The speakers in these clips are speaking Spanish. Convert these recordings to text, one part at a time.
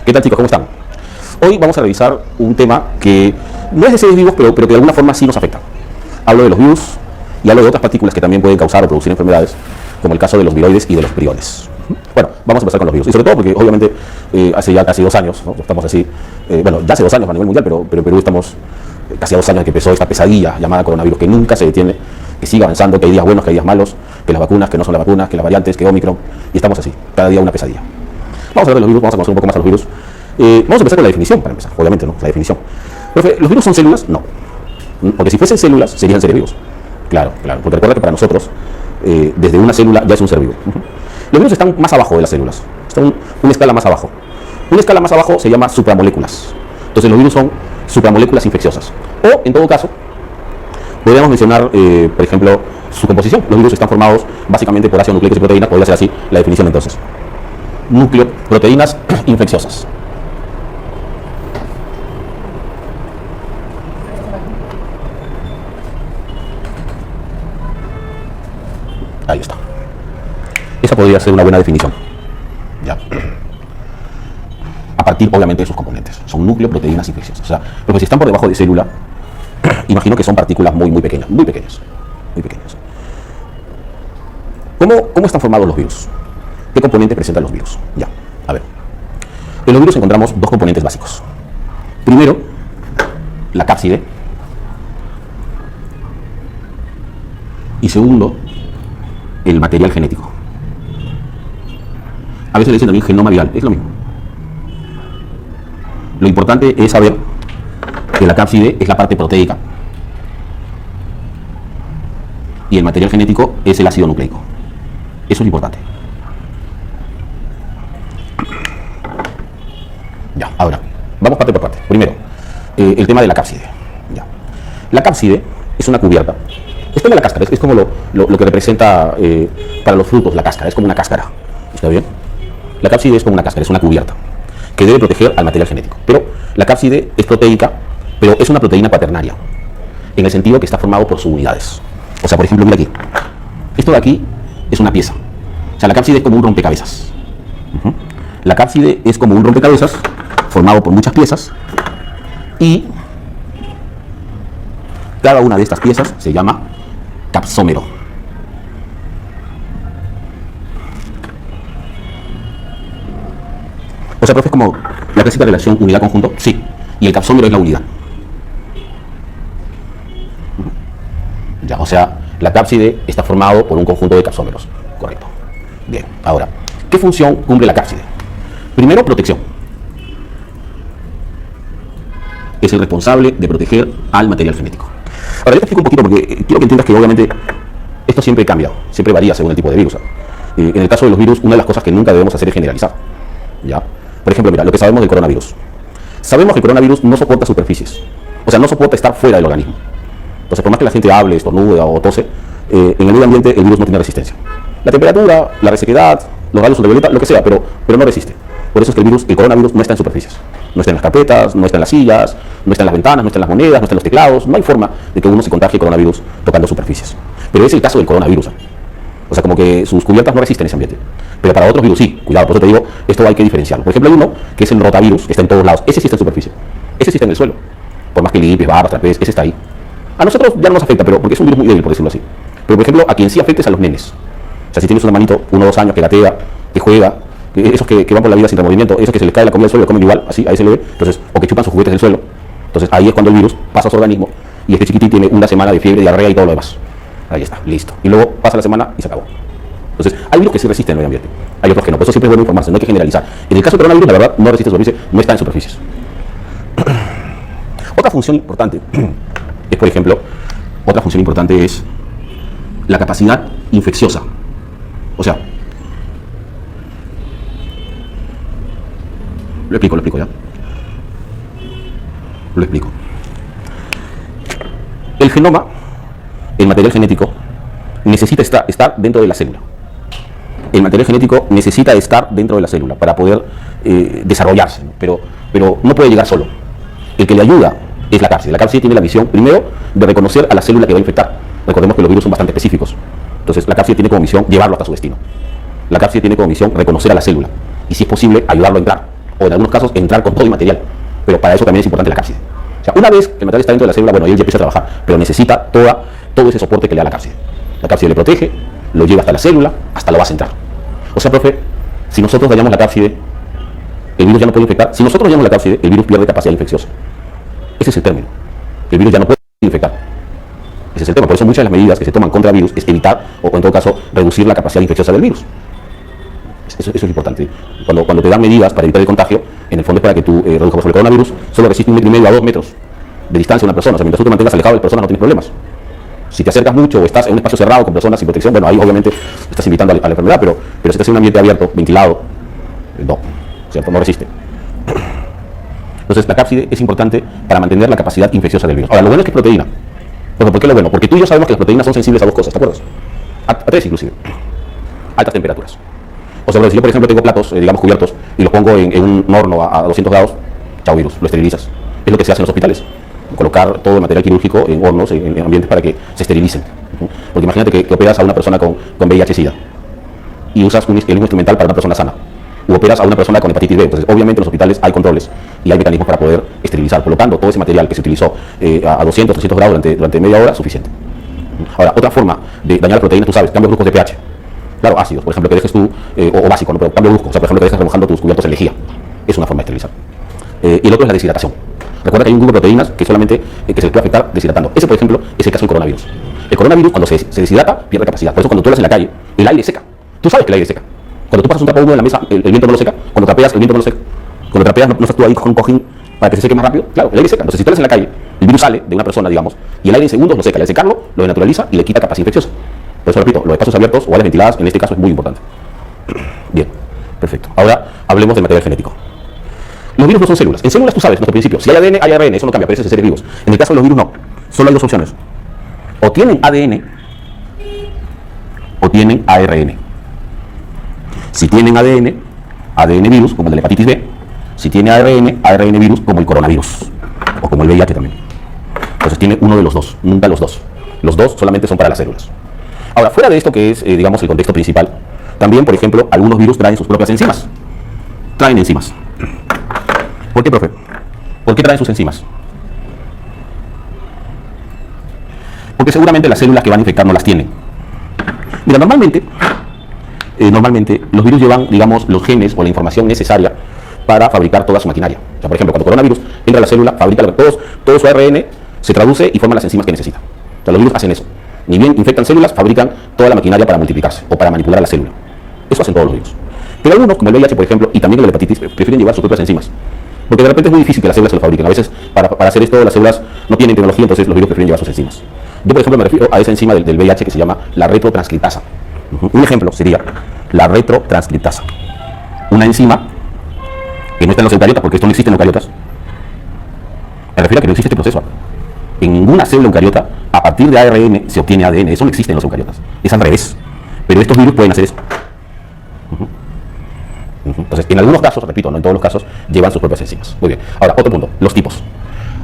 ¿Qué tal, chicos? ¿Cómo están? Hoy vamos a revisar un tema que no es de seres vivos, pero que de alguna forma sí nos afecta. Hablo de los virus y hablo de otras partículas que también pueden causar o producir enfermedades, como el caso de los viroides y de los priones. Bueno, vamos a empezar con los virus. Y sobre todo porque, obviamente, hace ya casi 2 años, ¿no? Estamos así, bueno, ya hace 2 años a nivel mundial, pero en Perú estamos casi a 2 años de que empezó esta pesadilla llamada coronavirus, que nunca se detiene, que sigue avanzando, que hay días buenos, que hay días malos, que las vacunas, que no son las vacunas, que las variantes, que Omicron, y estamos así, cada día una pesadilla. Vamos a hablar de los virus, vamos a conocer un poco más a los virus. Vamos a empezar con la definición, para empezar, obviamente, ¿no? La definición. Profe, ¿los virus son células? No. Porque si fuesen células, serían seres vivos. Claro, claro, porque recuerda que para nosotros, desde una célula ya es un ser vivo. Los virus están más abajo de las células, están una escala más abajo. Una escala más abajo se llama supramoléculas. Entonces los virus son supramoléculas infecciosas. O, en todo caso, podríamos mencionar, por ejemplo, su composición. Los virus están formados básicamente por ácidos nucleicos y proteínas, podría ser así la definición entonces. Núcleo, proteínas infecciosas. Ahí está. Esa podría ser una buena definición. Ya. A partir, obviamente, de sus componentes. Son núcleo, proteínas infecciosas. O sea, porque si están por debajo de célula, imagino que son partículas muy pequeñas, muy pequeñas, muy pequeñas. ¿Cómo están formados los virus? ¿Qué componentes presentan los virus? Ya, a ver. En los virus encontramos 2 componentes básicos. Primero, la cápside. Y segundo, el material genético. A veces le dicen también genoma viral, es lo mismo. Lo importante es saber que la cápside es la parte proteica y el material genético es el ácido nucleico. Eso es importante. Ya, ahora, vamos parte por parte. Primero, el tema de la cápside. Ya. La cápside es una cubierta. Esto es la cáscara, es como lo que representa para los frutos la cáscara, es como una cáscara. ¿Está bien? La cápside es como una cáscara, es una cubierta que debe proteger al material genético. Pero la cápside es proteica, pero es una proteína cuaternaria, en el sentido que está formado por subunidades. O sea, por ejemplo, mira aquí. Esto de aquí es una pieza. O sea, la cápside es como un rompecabezas. La cápside es como un rompecabezas formado por muchas piezas y cada una de estas piezas se llama capsómero. O sea, profe, es como la clásica relación unidad-conjunto. Sí, y el capsómero es la unidad. Ya, o sea, la cápside está formado por un conjunto de capsómeros. Correcto. Bien, ahora, ¿qué función cumple la cápside? Primero, protección. Es el responsable de proteger al material genético. Ahora, yo te explico un poquito porque quiero que entiendas que obviamente esto siempre cambia, siempre varía según el tipo de virus. En el caso de los virus, una de las cosas que nunca debemos hacer es generalizar. ¿Ya? Por ejemplo, mira, lo que sabemos del coronavirus. Sabemos que el coronavirus no soporta superficies. O sea, no soporta estar fuera del organismo. Entonces, por más que la gente hable, estornude o tose, en el medio ambiente el virus no tiene resistencia. La temperatura, la resequedad, los rayos ultravioleta, lo que sea, pero no resiste. Por eso es que el coronavirus no está en superficies. No está en las carpetas, no está en las sillas, no está en las ventanas, no está en las monedas, no está en los teclados. No hay forma de que uno se contagie coronavirus tocando superficies. Pero es el caso del coronavirus. O sea, como que sus cubiertas no resisten ese ambiente. Pero para otros virus sí, cuidado, por eso te digo, esto hay que diferenciarlo. Por ejemplo, hay uno que es el rotavirus, que está en todos lados. Ese sí está en superficie. Ese sí está en el suelo. Por más que limpies, barras, trapez, ese está ahí. A nosotros ya no nos afecta, pero porque es un virus muy débil, por decirlo así. Pero, por ejemplo, a quien sí afecta es a los nenes. O sea, si tienes un hermanito, 1 o 2 años, que gatea, que juega, esos que van por la vida sin movimiento, esos que se les cae la comida del suelo, lo comen igual, así, ahí se le ve, entonces, o que chupan sus juguetes del suelo. Entonces, ahí es cuando el virus pasa a su organismo y este chiquitín tiene una semana de fiebre, diarrea y todo lo demás. Ahí está, listo. Y luego pasa la semana y se acabó. Entonces, hay virus que sí resisten el medio ambiente, hay otros que no. Por eso siempre es bueno informarse, no hay que generalizar. En el caso del coronavirus, la verdad, no resiste superficie, no está en superficies. Otra función importante es, por ejemplo, la capacidad infecciosa. O sea, lo explico ya. Lo explico. El genoma, el material genético, necesita estar dentro de la célula. El material genético necesita estar dentro de la célula para poder desarrollarse, ¿no? Pero no puede llegar solo. El que le ayuda es la cápside. La cápside tiene la misión, primero, de reconocer a la célula que va a infectar. Recordemos que los virus son bastante específicos. Entonces, la cápside tiene como misión llevarlo hasta su destino. La cápside tiene como misión reconocer a la célula y, si es posible, ayudarlo a entrar. o en algunos casos entrar con todo el material, pero para eso también es importante la cápside. O sea, una vez que el material está dentro de la célula, bueno, él ya empieza a trabajar, pero necesita todo ese soporte que le da la cápside. La cápside le protege, lo lleva hasta la célula, hasta lo va a centrar. O sea, profe, si nosotros dañamos la cápside, el virus ya no puede infectar. Si nosotros dañamos la cápside, el virus pierde capacidad infecciosa. Ese es el término. El virus ya no puede infectar. Ese es el tema. Por eso muchas de las medidas que se toman contra el virus es evitar, o en todo caso, reducir la capacidad infecciosa del virus. Eso es importante. Cuando te dan medidas para evitar el contagio, en el fondo es para que tú reduzcas el coronavirus, solo resiste 1,5 metros a 2 metros de distancia una persona. O sea, mientras tú te mantengas alejado de personas no tienes problemas. Si te acercas mucho o estás en un espacio cerrado con personas sin protección, bueno, ahí obviamente estás invitando a la enfermedad, pero si estás en un ambiente abierto, ventilado, no, ¿cierto? No resiste. Entonces la cápside es importante para mantener la capacidad infecciosa del virus. Ahora, lo bueno es que es proteína. ¿Por qué lo bueno? Porque tú y yo sabemos que las proteínas son sensibles a dos cosas, ¿te acuerdas? A tres inclusive. Altas temperaturas. O sea, si yo por ejemplo tengo platos, digamos cubiertos, y los pongo en un horno a 200 grados, chao virus, lo esterilizas. Es lo que se hace en los hospitales. Colocar todo el material quirúrgico en hornos, en ambientes para que se esterilicen. Porque imagínate que operas a una persona con VIH-Sida y usas el mismo instrumental para una persona sana. U operas a una persona con hepatitis B. Entonces, obviamente en los hospitales hay controles y hay mecanismos para poder esterilizar, colocando todo ese material que se utilizó a 200, 300 grados durante media hora, suficiente. Ahora, otra forma de dañar las proteínas, tú sabes, cambios bruscos de pH. Claro, ácidos, por ejemplo, que dejes tú, o básico, ¿no? Pero cambio brusco, o sea, por ejemplo, que dejes remojando tus cubiertos en lejía. Es una forma de esterilizar. Y el otro es la deshidratación. Recuerda que hay un grupo de proteínas que solamente que se puede afectar deshidratando. Ese, por ejemplo, es el caso del coronavirus. El coronavirus, cuando se deshidrata, pierde capacidad. Por eso cuando tú hablas en la calle, el aire seca. Tú sabes que el aire seca. Cuando tú pasas un trapo húmedo en la mesa, el viento no lo seca. Cuando trapeas, el viento no lo seca. Cuando trapeas, no estás tú ahí con un cojín para que se seque más rápido. Claro, el aire seca. Entonces, si tú hablas en la calle, el virus sale de una persona, digamos, y el aire en segundos lo seca. Y al secarlo, lo denaturaliza y le quita capacidad infecciosa. Por eso, repito, los espacios abiertos o áreas ventiladas, en este caso, es muy importante. Bien, perfecto. Ahora, hablemos del material genético. Los virus no son células. En células tú sabes, nuestro principio. Si hay ADN, hay ARN, eso no cambia, pero eso es seres vivos. En el caso de los virus no. Solo hay dos opciones. O tienen ADN o tienen ARN. Si tienen ADN virus, como el de la hepatitis B. Si tiene ARN virus, como el coronavirus. O como el VIH también. Entonces tiene uno de los dos, nunca los dos. Los dos solamente son para las células. Ahora, fuera de esto que es, digamos, el contexto principal, también, por ejemplo, algunos virus traen sus propias enzimas. Traen enzimas. ¿Por qué, profe? ¿Por qué traen sus enzimas? Porque seguramente las células que van a infectar no las tienen. Mira, normalmente los virus llevan, digamos, los genes o la información necesaria para fabricar toda su maquinaria. O sea, por ejemplo, cuando el coronavirus entra a la célula, fabrica todo su ARN, se traduce y forma las enzimas que necesita. O sea, los virus hacen eso. Ni bien infectan células, fabrican toda la maquinaria para multiplicarse o para manipular a la célula. Eso hacen todos los virus. Pero algunos, como el VIH, por ejemplo, y también la hepatitis, prefieren llevar sus propias enzimas. Porque de repente es muy difícil que las células se lo fabriquen. A veces, para hacer esto, las células no tienen tecnología, entonces los virus prefieren llevar sus enzimas. Yo, por ejemplo, me refiero a esa enzima del VIH que se llama la retrotranscriptasa. Un ejemplo sería la retrotranscriptasa. Una enzima que no está en los eucariotas, porque esto no existe en eucariotas. Me refiero a que no existe este proceso. En ninguna célula eucariota, a partir de ARN, se obtiene ADN. Eso no existe en los eucariotas. Es al revés. Pero estos virus pueden hacer eso. Entonces, en algunos casos, repito, no en todos los casos, llevan sus propias enzimas. Muy bien. Ahora, otro punto, los tipos.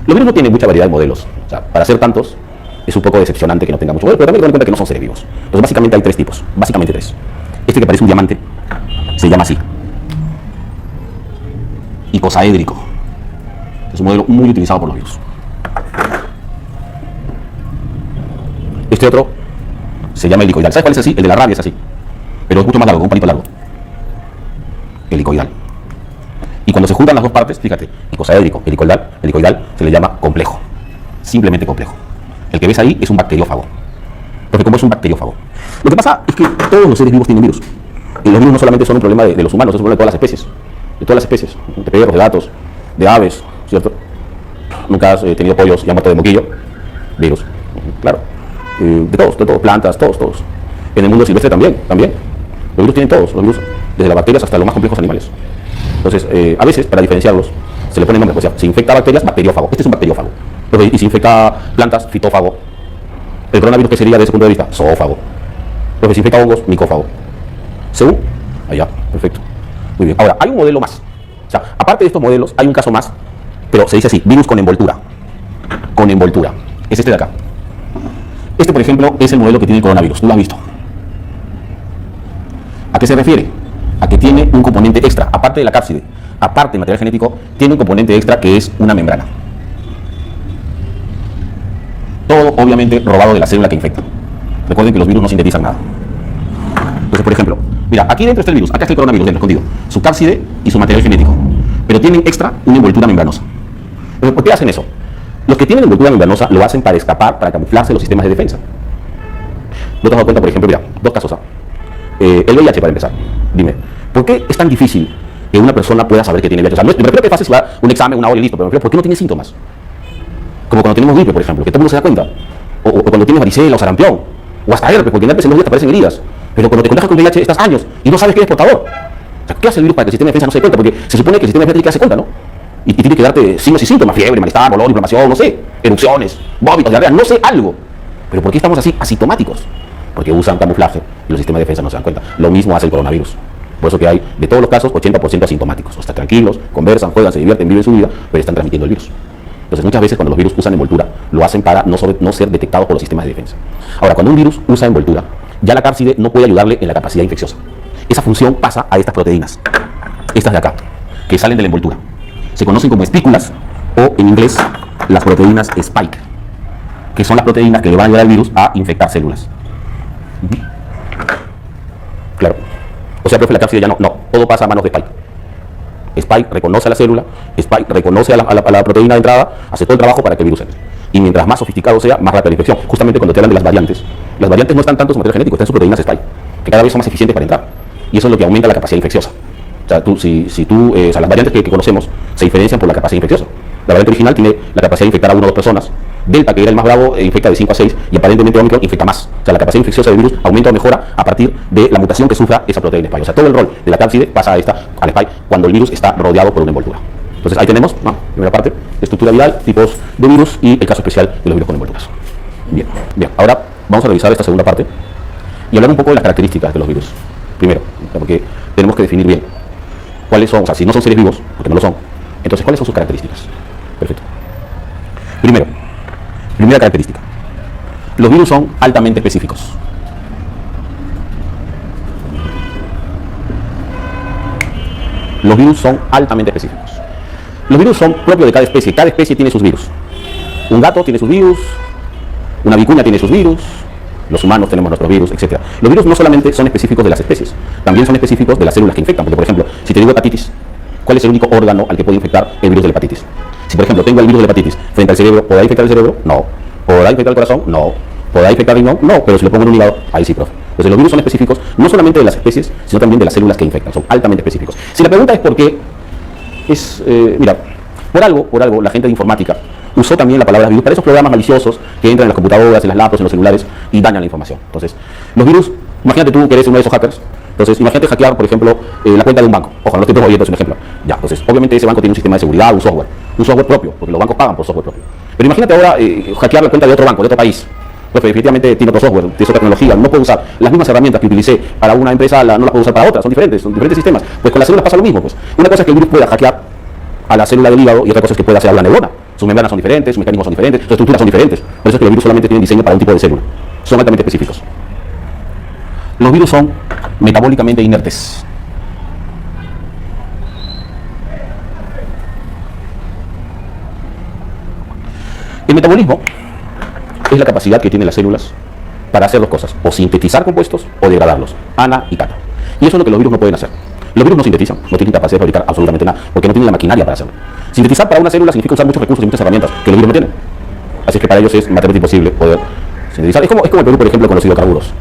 Los virus no tienen mucha variedad de modelos. O sea, para ser tantos, es un poco decepcionante que no tenga mucho modelo, pero también ten en cuenta que no son seres vivos. Entonces, básicamente hay tres tipos. Básicamente tres. Este que parece un diamante, se llama así. Icosaédrico. Es un modelo muy utilizado por los virus. Este otro se llama helicoidal. ¿Sabes cuál es así? El de la rabia es así. Pero es mucho más largo, con un palito largo. Helicoidal. Y cuando se juntan las dos partes, fíjate, icosaédrico, helicoidal, se le llama complejo. Simplemente complejo. El que ves ahí es un bacteriófago. Porque como es un bacteriófago. Lo que pasa es que todos los seres vivos tienen virus. Y los virus no solamente son un problema de los humanos, es un problema de todas las especies. De todas las especies. De perros, de gatos, de aves, ¿cierto? Nunca has tenido pollos y han muerto de moquillo. Virus. Claro. De todos, plantas, todos. En el mundo silvestre también. Los virus tienen todos, los virus, desde las bacterias hasta los más complejos animales. Entonces, a veces, para diferenciarlos, se le ponen nombres. O sea, si infecta bacterias, bacteriófago. Este es un bacteriófago. Y si infecta plantas, fitófago. El coronavirus, ¿qué sería desde ese punto de vista? Zoófago. Si infecta hongos, micófago. ¿Según? Allá, perfecto. Muy bien. Ahora, hay un modelo más. O sea, aparte de estos modelos, hay un caso más, pero se dice así, virus con envoltura. Con envoltura. Es este de acá. Este, por ejemplo, es el modelo que tiene el coronavirus. ¿Tú lo has visto? ¿A qué se refiere? A que tiene un componente extra, aparte de la cápside, aparte del material genético, tiene un componente extra que es una membrana. Todo, obviamente, robado de la célula que infecta. Recuerden que los virus no sintetizan nada. Entonces, por ejemplo, mira, aquí dentro está el virus, acá está el coronavirus dentro, escondido. Su cápside y su material genético. Pero tienen extra una envoltura membranosa. Entonces, ¿por qué hacen eso? Los que tienen envoltura membranosa lo hacen para escapar, para camuflarse de los sistemas de defensa. ¿No te has dado cuenta, por ejemplo? Mira, dos casos. El VIH, para empezar. Dime, ¿por qué es tan difícil que una persona pueda saber que tiene VIH? O sea, me refiero a que es fácil si va un examen, una hora y listo, pero me refiero, ¿por qué no tiene síntomas? Como cuando tenemos gripe, por ejemplo, que todo el mundo se da cuenta. O cuando tienes varicela o sarampión. O hasta herpes, porque en herpes en 2 días te aparecen heridas. Pero cuando te contagias con VIH estás años y no sabes que eres portador. O sea, ¿qué hace el virus para que el sistema de defensa no se dé cuenta? Porque se supone que el sistema de defensa tiene que darse cuenta, ¿no? Y tiene que darte signos y síntomas, fiebre, malestar, dolor, inflamación, no sé, erupciones, vómitos, diarrea, no sé, algo. Pero ¿por qué estamos así, asintomáticos? Porque usan camuflaje y los sistemas de defensa no se dan cuenta. Lo mismo hace el coronavirus. Por eso que hay, de todos los casos, 80% asintomáticos. O están tranquilos, conversan, juegan, se divierten, viven su vida, pero están transmitiendo el virus. Entonces, muchas veces cuando los virus usan envoltura, lo hacen para no ser detectados por los sistemas de defensa. Ahora, cuando un virus usa envoltura, ya la cápside no puede ayudarle en la capacidad infecciosa. Esa función pasa a estas proteínas, estas de acá, que salen de la envoltura. Se conocen como espículas o, en inglés, las proteínas spike, que son las proteínas que le van a ayudar al virus a infectar células. Claro. O sea, profe, la cápside ya no, todo pasa a manos de Spike. Spike reconoce a la célula, Spike reconoce a la proteína de entrada, hace todo el trabajo para que el virus entre. Y mientras más sofisticado sea, más rápida la infección. Justamente cuando te hablan de las variantes no están tanto en su material genético, están en sus proteínas Spike, que cada vez son más eficientes para entrar. Y eso es lo que aumenta la capacidad infecciosa. O sea, las variantes que conocemos se diferencian por la capacidad infecciosa. La variante original tiene la capacidad de infectar a 1 o 2 personas. Delta, que era el más bravo, infecta de 5 a 6 y aparentemente Omicron infecta más. O sea, la capacidad infecciosa del virus aumenta o mejora a partir de la mutación que sufra esa proteína Spike. O sea, todo el rol de la cápside pasa al Spike cuando el virus está rodeado por una envoltura. Entonces, ahí tenemos, primera parte, estructura viral, tipos de virus y el caso especial de los virus con envolturas. Bien. Ahora vamos a revisar esta segunda parte y hablar un poco de las características de los virus. Primero, porque tenemos que definir bien cuáles son, o sea, si no son seres vivos, porque no lo son, entonces, ¿cuáles son sus características? Perfecto. Primera característica. Los virus son altamente específicos. Los virus son altamente específicos. Los virus son propios de cada especie. Cada especie tiene sus virus. Un gato tiene sus virus, una vicuña tiene sus virus, los humanos tenemos nuestros virus, etc. Los virus no solamente son específicos de las especies, también son específicos de las células que infectan. Porque, por ejemplo, si te digo hepatitis, ¿cuál es el único órgano al que puede infectar el virus de la hepatitis? Si, por ejemplo, tengo el virus de la hepatitis frente al cerebro, ¿podrá infectar el cerebro? No. ¿Podrá infectar el corazón? No. ¿Podrá infectar el riñón? No, pero si le pongo en un hígado, ahí sí, profe. Entonces, los virus son específicos no solamente de las especies, sino también de las células que infectan. Son altamente específicos. Si la pregunta es por qué, mira, por algo, la gente de informática usó también la palabra virus para esos programas maliciosos que entran en las computadoras, en las laptops, en los celulares y dañan la información. Entonces, los virus, imagínate tú que eres uno de esos hackers. Entonces, imagínate hackear, por ejemplo, la cuenta de un banco. Ojo, no estoy promoviendo, es un ejemplo. Ya, entonces, obviamente ese banco tiene un sistema de seguridad, un software propio, porque los bancos pagan por software propio. Pero imagínate ahora hackear la cuenta de otro banco, de otro país. Profe, definitivamente tiene otro software, tiene otra tecnología, no puedo usar las mismas herramientas que utilicé para una empresa, no las puedo usar para otra, son diferentes sistemas. Pues con las células pasa lo mismo. Pues. Una cosa es que el virus pueda hackear a la célula del hígado y otra cosa es que pueda hacer a una neurona. Sus membranas son diferentes, sus mecanismos son diferentes, sus estructuras son diferentes. Por eso es que los virus solamente tienen diseño para un tipo de célula. Son altamente específicos. Los virus son metabólicamente inertes. El metabolismo es la capacidad que tienen las células para hacer dos cosas, o sintetizar compuestos o degradarlos, ana y cata. Y eso es lo que los virus no pueden hacer. Los virus no sintetizan, no tienen capacidad de fabricar absolutamente nada, porque no tienen la maquinaria para hacerlo. Sintetizar para una célula significa usar muchos recursos y muchas herramientas que los virus no tienen. Así es que para ellos es materialmente imposible poder sintetizar. Es como el Perú, por ejemplo, con los hidrocarburos.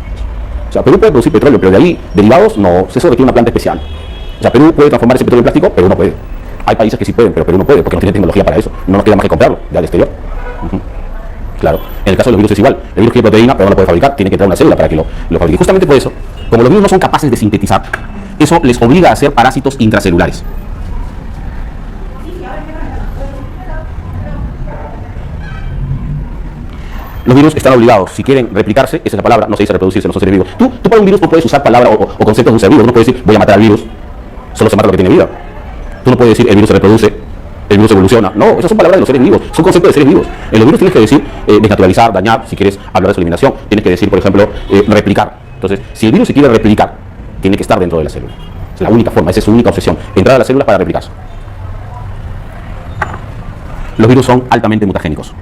O sea, Perú puede producir petróleo, pero de ahí derivados no, eso requiere una planta especial. O sea, Perú puede transformar ese petróleo en plástico, pero no puede. Hay países que sí pueden, pero Perú no puede, porque no tiene tecnología para eso. No nos queda más que comprarlo, ya del exterior. Claro. En el caso de los virus es igual. El virus quiere proteína, pero no lo puede fabricar, tiene que entrar una célula para que lo fabrique. Justamente por eso, como los virus no son capaces de sintetizar, eso les obliga a ser parásitos intracelulares. Los virus están obligados, si quieren replicarse, esa es la palabra, no se dice reproducirse, no son seres vivos. Tú para un virus no puedes usar palabras o conceptos de un ser vivo, no puedes decir voy a matar al virus, solo se mata lo que tiene vida. Tú no puedes decir el virus se reproduce, el virus evoluciona. No, esas son palabras de los seres vivos, son conceptos de seres vivos. En los virus tienes que decir desnaturalizar, dañar, si quieres hablar de su eliminación, tienes que decir, por ejemplo, replicar. Entonces, si el virus se quiere replicar, tiene que estar dentro de la célula. Es la única forma, esa es su única obsesión, entrar a las células para replicarse. Los virus son altamente mutagénicos.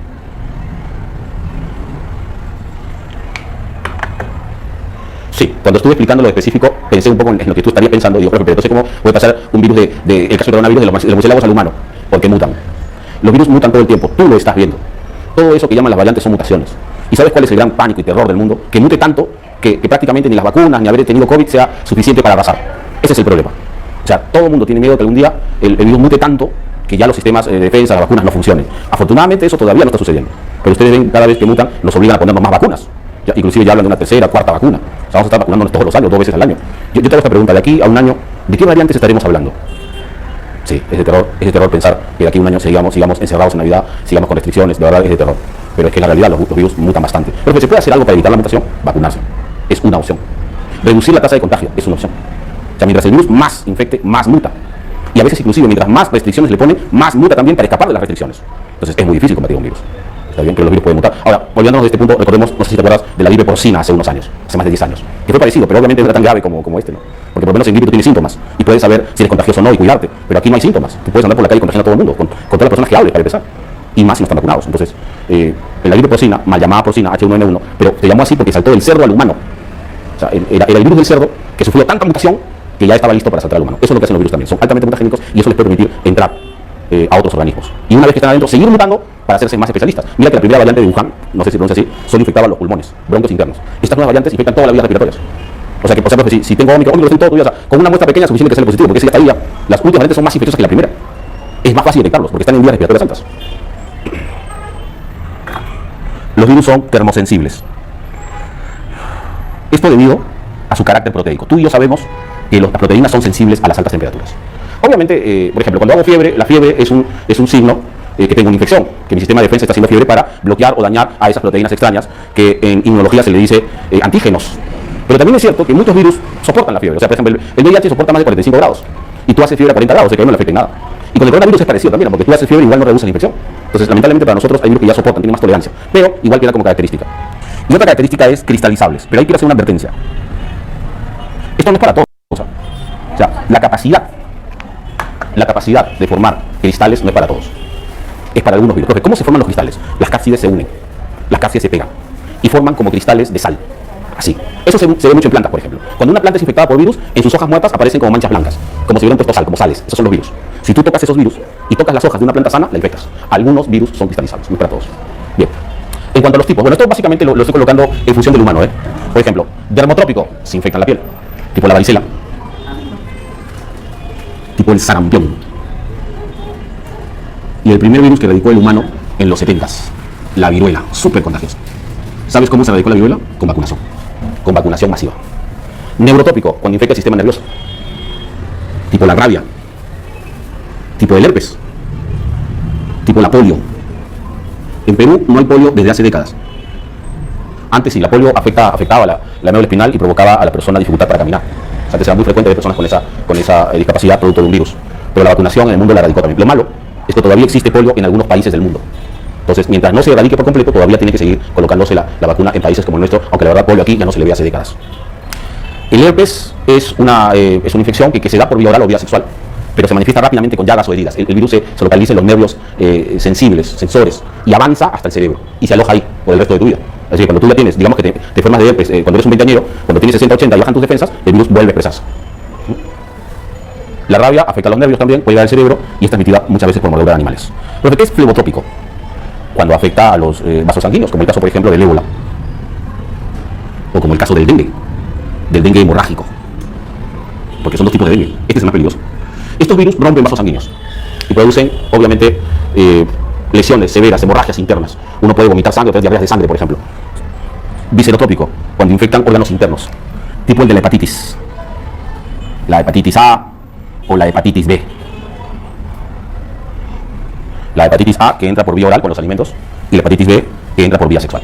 Sí, cuando estuve explicando lo específico, pensé un poco en lo que tú estarías pensando. Digo, pero entonces, ¿cómo puede pasar un virus el caso del coronavirus de los murciélagos al humano? Porque mutan. Los virus mutan todo el tiempo, tú lo estás viendo. Todo eso que llaman las variantes son mutaciones. ¿Y sabes cuál es el gran pánico y terror del mundo? Que mute tanto que prácticamente ni las vacunas ni haber tenido COVID sea suficiente para arrasar. Ese es el problema. O sea, todo el mundo tiene miedo que algún día el virus mute tanto que ya los sistemas de defensa, las vacunas no funcionen. Afortunadamente eso todavía no está sucediendo. Pero ustedes ven, cada vez que mutan, nos obligan a ponernos más vacunas. Ya, inclusive ya hablan de una tercera, cuarta vacuna. O sea, vamos a estar vacunándonos todos los años, 2 veces al año. Yo te hago esta pregunta, de aquí a un año, ¿de qué variantes estaremos hablando? Sí, es de terror pensar que de aquí a un año sigamos encerrados en Navidad, sigamos con restricciones, de verdad es de terror. Pero es que en la realidad los virus mutan bastante. Pero que se puede hacer algo para evitar la mutación, vacunarse. Es una opción. Reducir la tasa de contagio es una opción. O sea, mientras el virus más infecte, más muta. Y a veces inclusive mientras más restricciones le ponen, más muta también para escapar de las restricciones. Entonces es muy difícil combatir un virus. Está bien, pero los virus pueden mutar. Ahora, olvidándonos de este punto, recordemos, no sé si te acuerdas de la gripe porcina hace unos años, hace más de 10 años, que fue parecido, pero obviamente no era tan grave como este, ¿no? Porque por lo menos en gripe tú tienes síntomas y puedes saber si eres contagioso o no y cuidarte. Pero aquí no hay síntomas. Tú puedes andar por la calle contagiando a todo el mundo, con todas las personas que hables, para empezar. Y más si no están vacunados. Entonces, en la gripe porcina, mal llamada porcina, H1N1, pero se llamó así porque saltó del cerdo al humano. O sea, era el virus del cerdo que sufrió tanta mutación que ya estaba listo para saltar al humano. Eso es lo que hacen los virus también. Son altamente mutagénicos y eso les puede permitir entrar a otros organismos. Y una vez que están adentro, seguir mutando para hacerse más especialistas. Mira que la primera variante de Wuhan, no sé si pronuncia así, solo infectaba los pulmones, bronquios internos. Estas nuevas variantes infectan todas las vías respiratorias. O sea que, por ejemplo, si tengo Ómicron, todo tuyo, o sea, con una muestra pequeña es suficiente que sea positivo, porque si ya está ahí, las últimas variantes son más infecciosas que la primera. Es más fácil detectarlos, porque están en vías respiratorias altas. Los virus son termosensibles. Esto debido a su carácter proteico. Tú y yo sabemos que las proteínas son sensibles a las altas temperaturas. Obviamente, por ejemplo, cuando hago fiebre, la fiebre es un signo que tengo una infección, que mi sistema de defensa está haciendo fiebre para bloquear o dañar a esas proteínas extrañas que en inmunología se le dice antígenos. Pero también es cierto que muchos virus soportan la fiebre. O sea, por ejemplo, el VIH soporta más de 45 grados y tú haces fiebre a 40 grados, o sea que no le afecta en nada. Y con el coronavirus es parecido también, porque tú haces fiebre y igual no reduces la infección. Entonces, lamentablemente para nosotros hay virus que ya soportan, tienen más tolerancia, pero igual queda como característica. Y otra característica es cristalizables, pero ahí quiero hacer una advertencia. Esto no es para todos. O sea, la capacidad de formar cristales no es para todos. Es para algunos virus. Entonces, ¿cómo se forman los cristales? Las cápsides se unen, las cápsides se pegan y forman como cristales de sal. Así. Eso se ve mucho en plantas, por ejemplo. Cuando una planta es infectada por virus, en sus hojas muertas aparecen como manchas blancas, como si hubieran puesto sal, como sales. Esos son los virus. Si tú tocas esos virus y tocas las hojas de una planta sana, la infectas. Algunos virus son cristalizables, no es para todos. Bien. En cuanto a los tipos, bueno, esto básicamente lo estoy colocando en función del humano, ¿eh? Por ejemplo, dermotrópico, se infecta en la piel, tipo la varicela, tipo el sarampión. Y el primer virus que erradicó el humano en los 70s, la viruela, súper contagiosa. ¿Sabes cómo se erradicó la viruela? Con vacunación masiva. Neurotópico, cuando infecta el sistema nervioso, tipo la rabia, tipo el herpes, tipo la polio. En Perú no hay polio desde hace décadas. Antes sí, la polio afectaba la médula espinal y provocaba a la persona dificultad para caminar. O sea, que sea muy frecuente ver personas con esa discapacidad producto de un virus. Pero la vacunación en el mundo la erradicó también. Lo malo es que todavía existe polio en algunos países del mundo. Entonces, mientras no se erradique por completo, todavía tiene que seguir colocándose la vacuna en países como el nuestro, aunque la verdad polio aquí ya no se le ve hace décadas. El herpes es una infección que se da por vía oral o vía sexual, pero se manifiesta rápidamente con llagas o heridas. El virus se localiza en los nervios sensibles, sensores, y avanza hasta el cerebro y se aloja ahí por el resto de tu vida. Así que cuando tú ya tienes, digamos que te formas de herpes, cuando eres un veinteañero, cuando tienes 60, 80 y bajan tus defensas, el virus vuelve a expresarse. La rabia afecta a los nervios también, puede llegar al cerebro y es transmitida muchas veces por mordedura de animales. Pero ¿qué es flebotrópico? Cuando afecta a los vasos sanguíneos, como el caso, por ejemplo, del ébola, o como el caso del dengue hemorrágico, porque son dos tipos de dengue. Este es el más peligroso. Estos virus rompen vasos sanguíneos y producen, obviamente, lesiones severas, hemorragias internas. Uno puede vomitar sangre, otras diarreas de sangre, por ejemplo. Viscerotrópico, cuando infectan órganos internos, tipo el de la hepatitis A o la hepatitis B. La hepatitis A, que entra por vía oral con los alimentos, y la hepatitis B, que entra por vía sexual.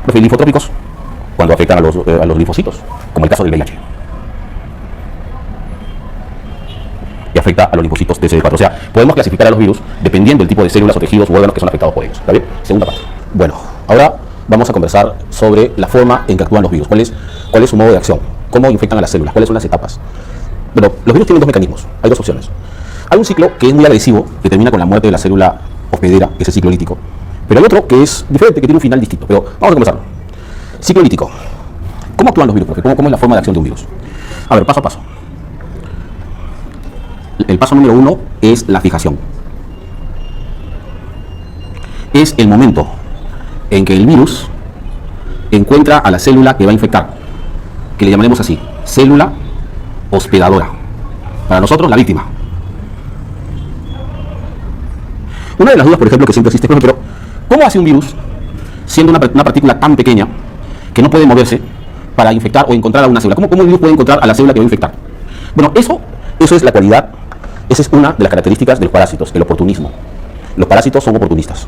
Los linfotrópicos, cuando afectan a los linfocitos, como el caso del VIH. Y afecta a los linfocitos de CD4. O sea, podemos clasificar a los virus dependiendo del tipo de células o tejidos u órganos que son afectados por ellos. ¿Está bien? Segunda parte. Bueno, ahora vamos a conversar sobre la forma en que actúan los virus. ¿Cuál es su modo de acción? ¿Cómo infectan a las células? ¿Cuáles son las etapas? Bueno, los virus tienen dos mecanismos. Hay dos opciones. Hay un ciclo que es muy agresivo, que termina con la muerte de la célula hospedera, que es el ciclo lítico. Pero hay otro que es diferente, que tiene un final distinto. Pero vamos a comenzar. Ciclo lítico. ¿Cómo actúan los virus, profe? ¿Cómo es la forma de acción de un virus? A ver, paso a paso. El paso número 1 es la fijación. Es el momento en que el virus encuentra a la célula que va a infectar, que le llamaremos así, célula hospedadora. Para nosotros, la víctima. Una de las dudas, por ejemplo, que siempre existe, pero ¿cómo hace un virus, siendo una partícula tan pequeña, que no puede moverse para infectar o encontrar a una célula? ¿Cómo el virus puede encontrar a la célula que va a infectar? Bueno, eso es la cualidad, esa es una de las características de los parásitos, el oportunismo. Los parásitos son oportunistas.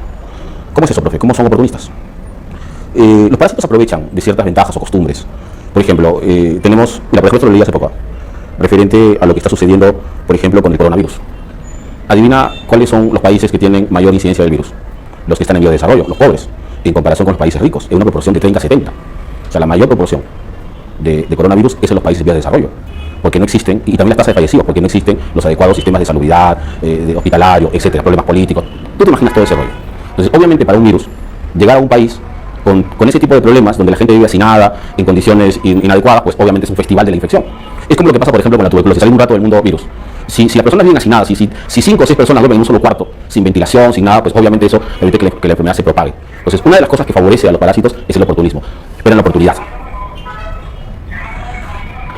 ¿Cómo es eso, profe? ¿Cómo son oportunistas? Los parásitos aprovechan de ciertas ventajas o costumbres. Por ejemplo, tenemos, mira, por ejemplo, esto lo leí hace poco, referente a lo que está sucediendo, por ejemplo, con el coronavirus. Adivina cuáles son los países que tienen mayor incidencia del virus. Los que están en vías de desarrollo, los pobres, en comparación con los países ricos, en una proporción de 30-70. O sea, la mayor proporción de coronavirus es en los países en vías de desarrollo, porque no existen, y también las tasas de fallecidos, porque no existen los adecuados sistemas de salubridad, de hospitalario, etcétera, problemas políticos. Tú te imaginas todo ese rollo. Entonces, obviamente, para un virus, llegar a un país con ese tipo de problemas, donde la gente vive hacinada, en condiciones inadecuadas, pues obviamente es un festival de la infección. Es como lo que pasa, por ejemplo, con la tuberculosis. Hay un rato del mundo virus. Si las personas viven hacinadas, si 5 o 6 personas duermen en un solo cuarto, sin ventilación, sin nada, pues obviamente eso permite que la enfermedad se propague. Entonces, una de las cosas que favorece a los parásitos es el oportunismo. Esperan la oportunidad.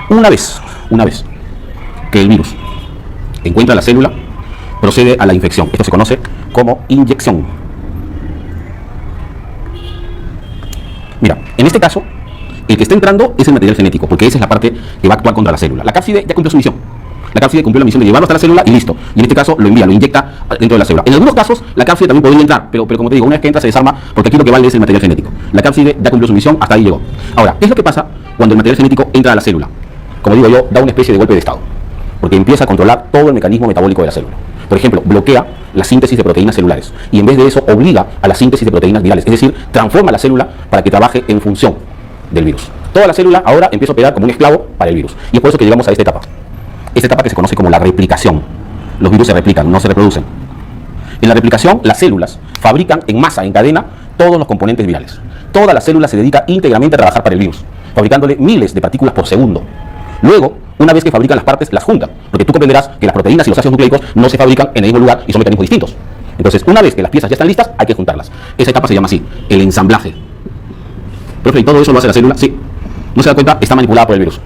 Una vez que el virus encuentra la célula, procede a la infección. Esto se conoce como inyección. Mira, en este caso, el que está entrando es el material genético, porque esa es la parte que va a actuar contra la célula. La cápside ya cumplió su misión. La cápside cumplió la misión de llevarlo hasta la célula y listo. Y en este caso lo envía, lo inyecta dentro de la célula. En algunos casos, la cápside también podría entrar, pero como te digo, una vez que entra se desarma, porque aquí lo que vale es el material genético. La cápside ya cumplió su misión, hasta ahí llegó. Ahora, ¿qué es lo que pasa cuando el material genético entra a la célula? Como digo yo, da una especie de golpe de estado, porque empieza a controlar todo el mecanismo metabólico de la célula. Por ejemplo, bloquea la síntesis de proteínas celulares y en vez de eso obliga a la síntesis de proteínas virales, es decir, transforma la célula para que trabaje en función del virus. Toda la célula ahora empieza a operar como un esclavo para el virus. Y es por eso que llegamos a esta etapa. Esta etapa que se conoce como la replicación. Los virus se replican, no se reproducen. En la replicación, las células fabrican en masa, en cadena, todos los componentes virales. Toda la célula se dedica íntegramente a trabajar para el virus, fabricándole miles de partículas por segundo. Luego, una vez que fabrican las partes, las juntan, porque tú comprenderás que las proteínas y los ácidos nucleicos no se fabrican en el mismo lugar y son mecanismos distintos. Entonces, una vez que las piezas ya están listas, hay que juntarlas. Esa etapa se llama así, el ensamblaje. Profe, ¿y todo eso lo hace la célula? Sí. ¿No se da cuenta? Está manipulada por el virus.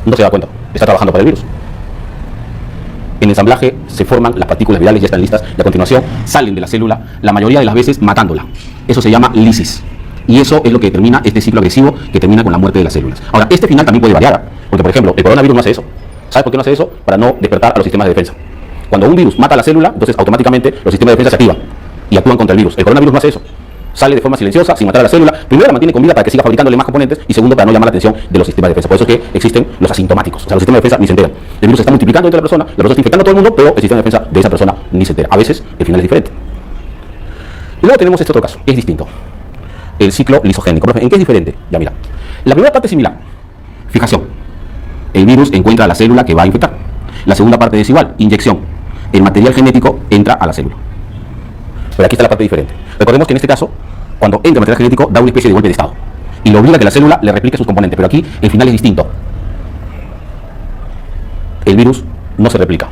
No se da cuenta. Está trabajando para el virus. En el ensamblaje se forman las partículas virales, ya están listas, y a continuación salen de la célula, la mayoría de las veces matándola. Eso se llama lisis. Y eso es lo que determina este ciclo agresivo que termina con la muerte de las células. Ahora, este final también puede variar, porque por ejemplo, el coronavirus no hace eso. ¿Sabes por qué no hace eso? Para no despertar a los sistemas de defensa. Cuando un virus mata a la célula, entonces automáticamente los sistemas de defensa se activan y actúan contra el virus. El coronavirus no hace eso. Sale de forma silenciosa, sin matar a la célula. Primero la mantiene con vida para que siga fabricándole más componentes y segundo para no llamar la atención de los sistemas de defensa. Por eso es que existen los asintomáticos. O sea, los sistemas de defensa ni se enteran. El virus se está multiplicando dentro de la persona está infectando a todo el mundo, pero el sistema de defensa de esa persona ni se entera. A veces el final es diferente. Y luego tenemos este otro caso, es distinto. El ciclo lisogénico. ¿En qué es diferente? Ya mira. La primera parte es similar. Fijación. El virus encuentra a la célula que va a infectar. La segunda parte es igual. Inyección. El material genético entra a la célula. Pero aquí está la parte diferente. Recordemos que en este caso, cuando entra el material genético, da una especie de golpe de estado y lo obliga a que la célula le replique sus componentes. Pero aquí el final es distinto. El virus no se replica.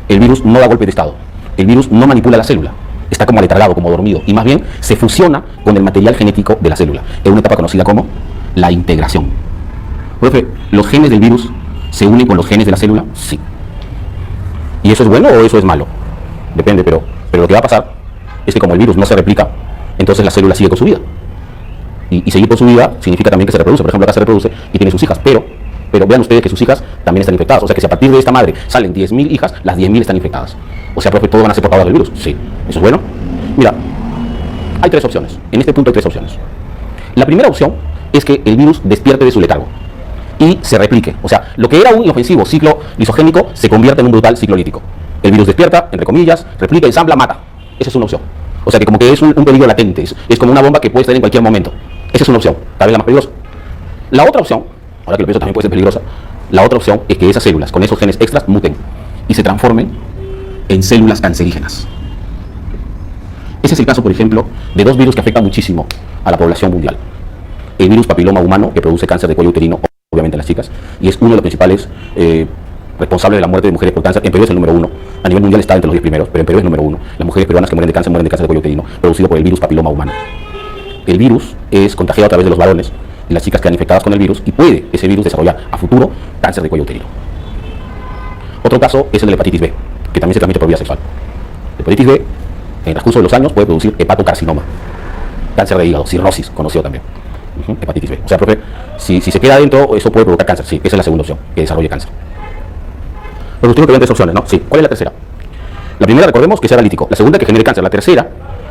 El virus no da golpe de estado. El virus no manipula la célula. Está como aletargado, como dormido, y más bien se fusiona con el material genético de la célula. Es una etapa conocida como la integración. Profe, ¿los genes del virus se unen con los genes de la célula? Sí. ¿Y eso es bueno o eso es malo? Depende, pero lo que va a pasar es que como el virus no se replica, entonces la célula sigue con su vida. Y seguir con su vida significa también que se reproduce. Por ejemplo, acá se reproduce y tiene sus hijas, pero vean ustedes que sus hijas también están infectadas. O sea que si a partir de esta madre salen 10.000 hijas, las 10.000 están infectadas. O sea, profe, ¿todos van a ser portadores del virus? Sí. ¿Eso es bueno? Mira, hay 3 opciones. En este punto hay 3 opciones. La primera opción es que el virus despierte de su letargo y se replique. O sea, lo que era un inofensivo ciclo lisogénico se convierte en un brutal ciclo lítico. El virus despierta, entre comillas, replica, ensambla, mata. Esa es una opción. O sea que como que es un peligro latente, es como una bomba que puede estar en cualquier momento. Esa es una opción, tal vez la más peligrosa. La otra opción, ahora que lo pienso también puede ser peligrosa, la otra opción es que esas células con esos genes extras muten y se transformen en células cancerígenas. Ese es el caso, por ejemplo, de dos virus que afectan muchísimo a la población mundial. El virus papiloma humano, que produce cáncer de cuello uterino, obviamente en las chicas, y es uno de los principales responsables de la muerte de mujeres por cáncer. En Perú es el número 1. A nivel mundial está entre los 10 primeros, pero en Perú es el número 1. Las mujeres peruanas que mueren de cáncer de cuello uterino, producido por el virus papiloma humano. El virus es contagiado a través de los varones y las chicas quedan infectadas con el virus, y puede ese virus desarrollar a futuro cáncer de cuello uterino. Otro caso es el de la hepatitis B, que también se transmite por vía sexual. La hepatitis B, en el transcurso de los años, puede producir hepatocarcinoma, cáncer de hígado, cirrosis, conocido también. Hepatitis B. O sea, profe, si se queda adentro, eso puede provocar cáncer. Sí, esa es la segunda opción, que desarrolle cáncer. Pero usted no te tres opciones, ¿no? Sí. ¿Cuál es la tercera? La primera, recordemos, que sea analítico. La segunda, que genere cáncer. La tercera,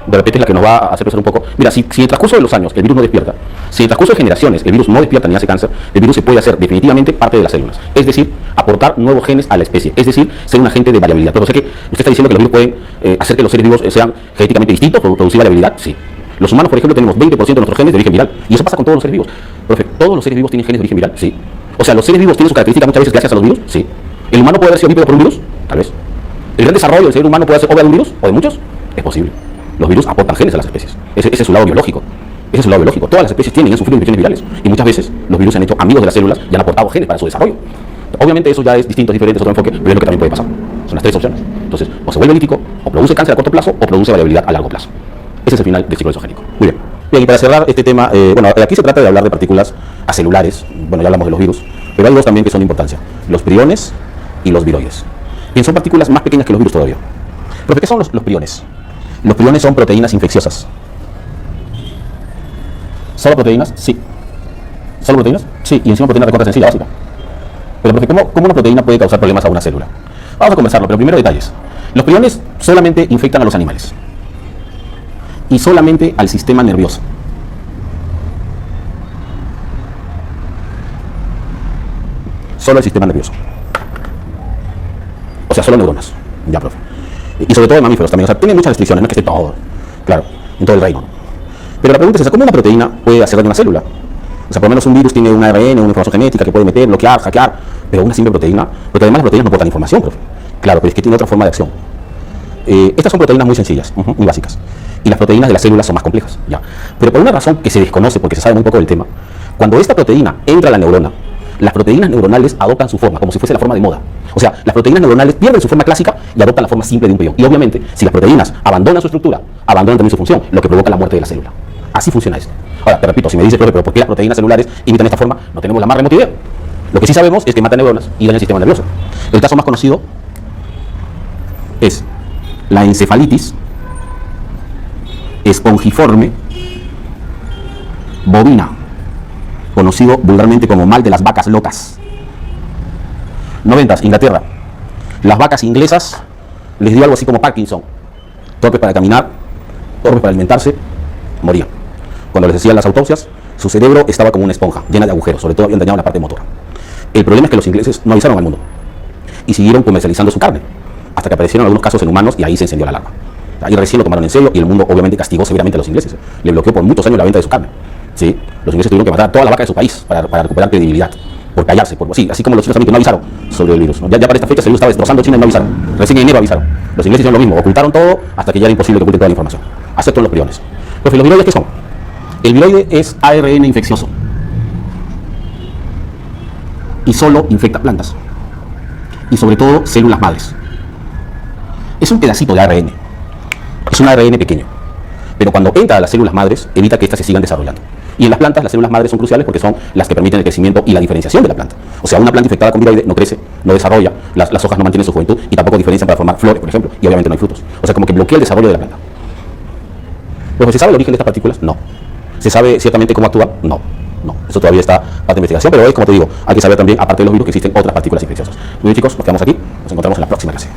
de repente, es la que nos va a hacer pensar un poco. Mira, si en el transcurso de los años el virus no despierta, si en el transcurso de generaciones el virus no despierta ni hace cáncer, el virus se puede hacer definitivamente parte de las células. Es decir, aportar nuevos genes a la especie. Es decir, ser un agente de variabilidad. Pero, o sea que usted está diciendo que los virus pueden hacer que los seres vivos sean genéticamente distintos, producir variabilidad. Sí. Los humanos, por ejemplo, tenemos 20% de nuestros genes de origen viral. Y eso pasa con todos los seres vivos. Profe, ¿todos los seres vivos tienen genes de origen viral? Sí. O sea, ¿los seres vivos tienen sus características muchas veces gracias a los virus? Sí. ¿El humano puede haber sido bípedo por un virus? Tal vez. ¿El gran desarrollo del ser humano puede ser obra de un virus o de muchos? Es posible. Los virus aportan genes a las especies. Ese es su lado biológico. Ese es su lado biológico. Todas las especies tienen en su infecciones virales. Y muchas veces los virus se han hecho amigos de las células y han aportado genes para su desarrollo. Obviamente eso ya es distinto, es diferente, es otro enfoque, pero es lo que también puede pasar. Son las tres opciones. Entonces, o se vuelve lítico, o produce cáncer a corto plazo, o produce variabilidad a largo plazo. Ese es el final del ciclo lisogénico. Muy bien. Bien, y para cerrar este tema, bueno, aquí se trata de hablar de partículas acelulares. Bueno, ya hablamos de los virus, pero hay dos también que son de importancia: los priones y los viroides. Bien, son partículas más pequeñas que los virus todavía. ¿Pero qué son los priones? Los priones son proteínas infecciosas. ¿Solo proteínas? Sí. ¿Solo proteínas? Sí, y encima proteína recorta sencilla, básica. Pero, profe, ¿cómo una proteína puede causar problemas a una célula? Vamos a conversarlo, pero primero detalles. Los priones solamente infectan a los animales. Y solamente al sistema nervioso. Solo al sistema nervioso. O sea, solo neuronas. Ya, profe. Y sobre todo en mamíferos también. O sea, tiene muchas restricciones, no es que esté todo, claro, en todo el reino. Pero la pregunta es esa: ¿cómo una proteína puede hacer daño a una célula? O sea, por lo menos un virus tiene un ARN, una información genética que puede meter, bloquear, hackear, pero una simple proteína, porque además las proteínas no portan información, profe. Claro, pero es que tiene otra forma de acción. Estas son proteínas muy sencillas, muy básicas. Y las proteínas de las células son más complejas, ya. Pero por una razón que se desconoce, porque se sabe muy poco del tema, cuando esta proteína entra a la neurona, las proteínas neuronales adoptan su forma, como si fuese la forma de moda. O sea, las proteínas neuronales pierden su forma clásica y adoptan la forma simple de un prión. Y obviamente, si las proteínas abandonan su estructura, abandonan también su función, lo que provoca la muerte de la célula. Así funciona esto. Ahora, te repito, si me dices, profe, pero ¿por qué las proteínas celulares imitan esta forma? No tenemos la más remota idea. Lo que sí sabemos es que matan neuronas y dañan el sistema nervioso. El caso más conocido es la encefalitis espongiforme bovina, conocido vulgarmente como mal de las vacas locas. 90, Inglaterra. Las vacas inglesas les dio algo así como Parkinson. Torpes para caminar, torpes para alimentarse, morían. Cuando les hacían las autopsias, su cerebro estaba como una esponja, llena de agujeros, sobre todo habían dañado la parte motora. El problema es que los ingleses no avisaron al mundo y siguieron comercializando su carne, hasta que aparecieron algunos casos en humanos y ahí se encendió la alarma. Ahí recién lo tomaron en serio y el mundo obviamente castigó severamente a los ingleses. Le bloqueó por muchos años la venta de su carne. ¿Sí? Los ingleses tuvieron que matar a toda la vaca de su país para recuperar credibilidad, por callarse, así como los chinos también que no avisaron sobre el virus, ¿no? Ya para esta fecha el virus estaba destrozando China y no avisaron. Recién en enero avisaron. Los ingleses hicieron lo mismo, ocultaron todo hasta que ya era imposible que oculten toda la información. Acepto los priones. Profe, ¿los viroides qué son? El viroide es ARN infeccioso y solo infecta plantas y sobre todo células madres. Es un pedacito de ARN, es un ARN pequeño, pero cuando entra a las células madres evita que éstas se sigan desarrollando. Y en las plantas las células madres son cruciales porque son las que permiten el crecimiento y la diferenciación de la planta. O sea, una planta infectada con viroide no crece, no desarrolla, las hojas no mantienen su juventud y tampoco diferencian para formar flores, por ejemplo, y obviamente no hay frutos. O sea, como que bloquea el desarrollo de la planta. ¿Pero se sabe el origen de estas partículas? No. ¿Se sabe ciertamente cómo actúan? No. No. Eso todavía está parte de investigación, pero hoy, como te digo, hay que saber también, aparte de los virus, que existen otras partículas infecciosas. Muy bien, chicos, nos quedamos aquí. Nos encontramos en la próxima clase.